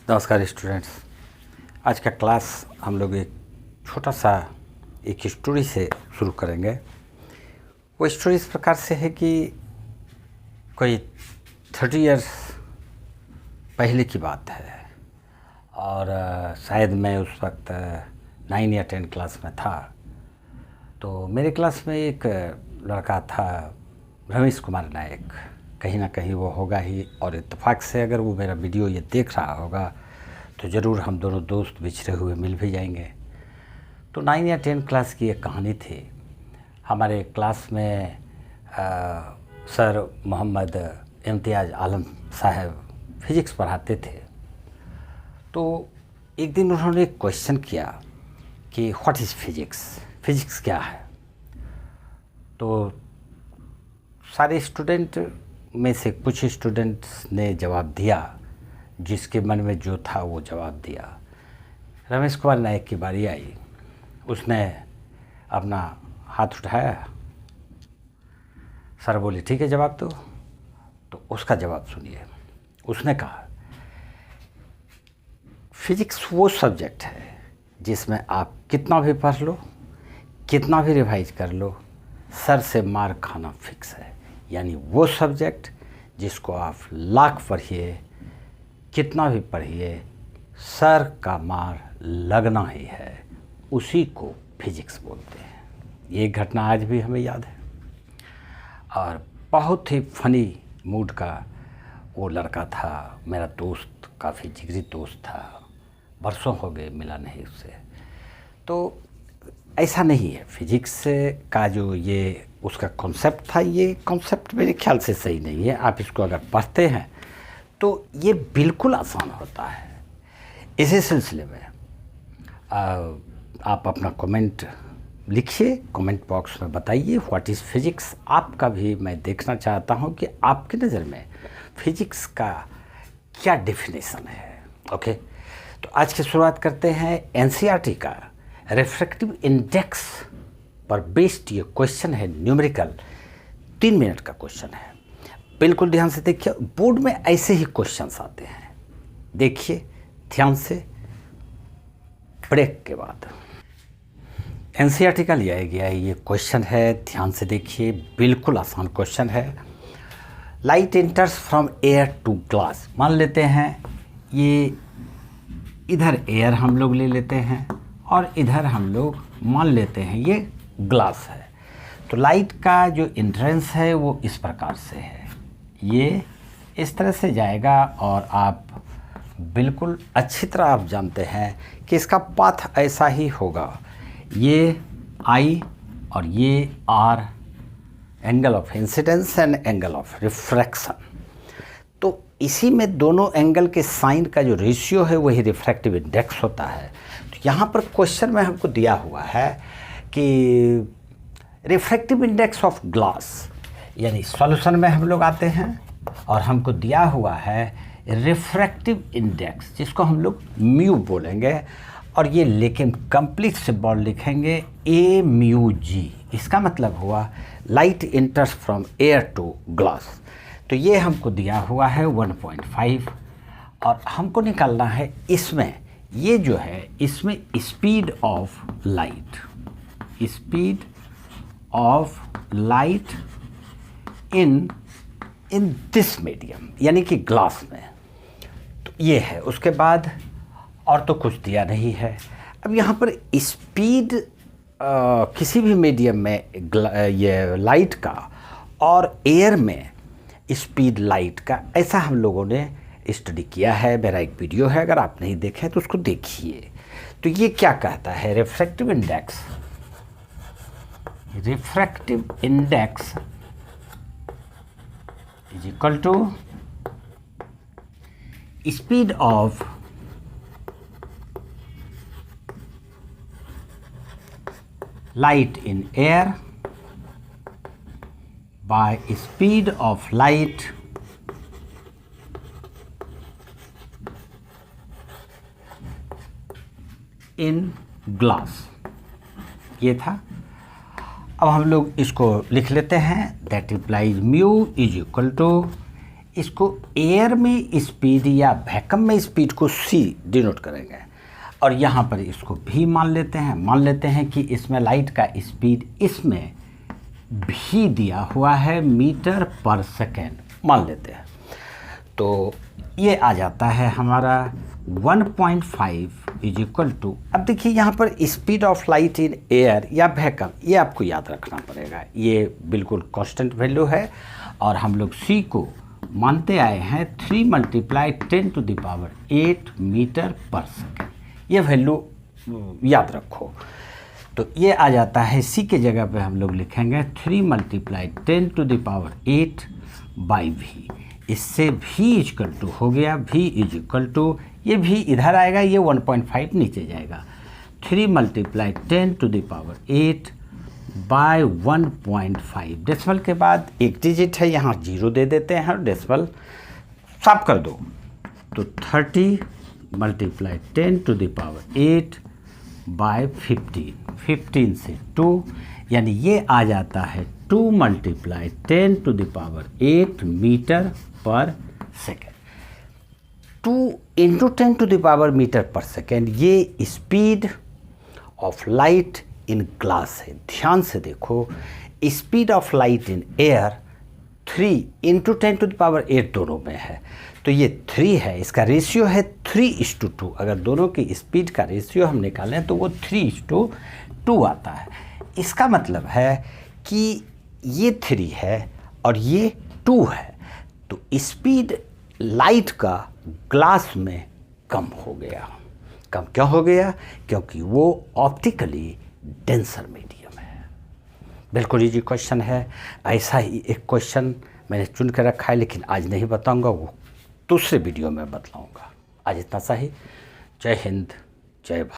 नमस्कार स्टूडेंट्स। आज का क्लास हम लोग एक छोटा सा एक स्टोरी से शुरू करेंगे। वो स्टोरी इस प्रकार से है कि कोई 30 इयर्स पहले की बात है और शायद मैं उस वक्त 9 या 10 क्लास में था। तो मेरे क्लास में एक लड़का था, रमेश कुमार नायक। कहीं ना कहीं वो होगा ही, और इत्तेफाक से अगर वो मेरा वीडियो ये देख रहा होगा तो ज़रूर हम दोनों दोस्त बिछड़े हुए मिल भी जाएंगे। तो 9 या 10 क्लास की एक कहानी थी। हमारे क्लास में सर मोहम्मद इम्तियाज़ आलम साहब फिज़िक्स पढ़ाते थे। तो एक दिन उन्होंने एक क्वेश्चन किया कि व्हाट इज़ फिज़िक्स, फिज़िक्स क्या है। तो सारे स्टूडेंट में से कुछ स्टूडेंट्स ने जवाब दिया, जिसके मन में जो था वो जवाब दिया। रमेश कुमार नायक की बारी आई। उसने अपना हाथ उठाया। सर बोले ठीक है जवाब दो। तो उसका जवाब सुनिए। उसने कहा फिज़िक्स वो सब्जेक्ट है जिसमें आप कितना भी पढ़ लो, कितना भी रिवाइज कर लो, सर से मार खाना फिक्स है। यानी वो सब्जेक्ट जिसको आप लाख पढ़िए, कितना भी पढ़िए, सर का मार लगना ही है, उसी को फिज़िक्स बोलते हैं। ये घटना आज भी हमें याद है। और बहुत ही फनी मूड का वो लड़का था, मेरा दोस्त, काफ़ी जिगरी दोस्त था। बरसों हो गए मिला नहीं उससे। तो ऐसा नहीं है, फिज़िक्स का जो ये उसका कॉन्सेप्ट था, ये कॉन्सेप्ट मेरे ख्याल से सही नहीं है। आप इसको अगर पढ़ते हैं तो ये बिल्कुल आसान होता है। इसी सिलसिले में आप अपना कमेंट लिखिए, कमेंट बॉक्स में बताइए व्हाट इज़ फिज़िक्स। आपका भी मैं देखना चाहता हूँ कि आपकी नज़र में फिज़िक्स का क्या डेफिनेशन है। ओके, तो आज की शुरुआत करते हैं। एनसीईआरटी का रिफ्रैक्टिव इंडेक्स पर बेस्ड ये क्वेश्चन है, न्यूमेरिकल 3 मिनट का क्वेश्चन है। बिल्कुल ध्यान से देखिए, बोर्ड में ऐसे ही क्वेश्चंस आते हैं। देखिए ध्यान से, ब्रेक के बाद। एनसीईआरटी का लिया गया ये क्वेश्चन है, ध्यान से देखिए, बिल्कुल आसान क्वेश्चन है। Light enters from air to glass. मान लेते हैं ये इधर एयर हम लोग ले लेते हैं और इधर हम लोग मान लेते हैं ये ग्लास है। तो लाइट का जो एंट्रेंस है वो इस प्रकार से है, ये इस तरह से जाएगा और आप बिल्कुल अच्छी तरह आप जानते हैं कि इसका पाथ ऐसा ही होगा। ये आई और ये R, angle of incidence and angle of refraction. तो इसी में दोनों एंगल के साइन का जो रेशियो है वही रिफ्रैक्टिव इंडेक्स होता है। तो यहाँ पर क्वेश्चन में हमको दिया हुआ है कि रिफ्रैक्टिव इंडेक्स ऑफ ग्लास, यानी सॉल्यूशन में हम लोग आते हैं और हमको दिया हुआ है रिफ्रैक्टिव इंडेक्स, जिसको हम लोग म्यू बोलेंगे। और ये लेकिन कंप्लीट सिंबल लिखेंगे ए म्यू जी। इसका मतलब हुआ light enters from air to glass. तो ये हमको दिया हुआ है 1.5 और हमको निकालना है इसमें, ये जो है इसमें speed of light, speed of light in this medium, यानी कि ग्लास में। तो ये है। उसके बाद और तो कुछ दिया नहीं है। अब यहाँ पर स्पीड किसी भी मीडियम में ये लाइट का और एयर में स्पीड लाइट का, ऐसा हम लोगों ने स्टडी किया है। मेरा एक वीडियो है, अगर आप नहीं देखे तो उसको देखिए। तो ये क्या कहता है, refractive index, refractive index is equal to speed of light in air by speed of light in glass। ये था। अब हम लोग इसको लिख लेते हैं। That implies mu is equal to इसको एयर में स्पीड या वैक्यूम में स्पीड को c डिनोट करेंगे, और यहाँ पर इसको v मान लेते हैं कि इसमें लाइट का स्पीड इसमें v दिया हुआ है मीटर पर सेकेंड मान लेते हैं। तो ये आ जाता है हमारा 1.5 इज इक्वल टू, अब देखिए यहाँ पर speed of light in air या वैक्यूम, ये आपको याद रखना पड़ेगा, ये बिल्कुल कांस्टेंट वैल्यू है और हम लोग c को मानते आए हैं 3 × 10⁸ मीटर पर सेकेंड, ये वैल्यू याद रखो। तो ये आ जाता है c के जगह पे हम लोग लिखेंगे 3 × 10⁸ v। इससे v इक्वल टू हो गया, v इज इक्वल टू, ये v इधर आएगा, ये 1.5 नीचे जाएगा, 3 × 10⁻⁸ डेसिमल के बाद एक डिजिट है, यहाँ 0 दे देते हैं और डेसिमल साफ कर दो, तो 30 × 10⁻⁸ 15 से 2, यानी ये आ जाता है 2 × 10⁸ मीटर पर सेकेंड। 2 × 10⁻⁷ मीटर पर सेकेंड, ये speed of light in glass है। ध्यान से देखो, speed of light in air 3 × 10⁸ दोनों में है, तो ये 3 है, इसका रेशियो है 3:2। अगर दोनों की स्पीड का रेशियो हम निकालें तो वो 3:2 आता है। इसका मतलब है कि ये 3 है और ये 2 है, तो स्पीड लाइट का ग्लास में कम हो गया। कम क्यों हो गया? क्योंकि वो ऑप्टिकली डेंसर मीडियम है। बिल्कुल इजी क्वेश्चन है। ऐसा ही एक क्वेश्चन मैंने चुन कर रखा है, लेकिन आज नहीं बताऊंगा, वो दूसरे वीडियो में बतलाऊंगा। आज इतना सा ही। जय हिंद, जय भारत।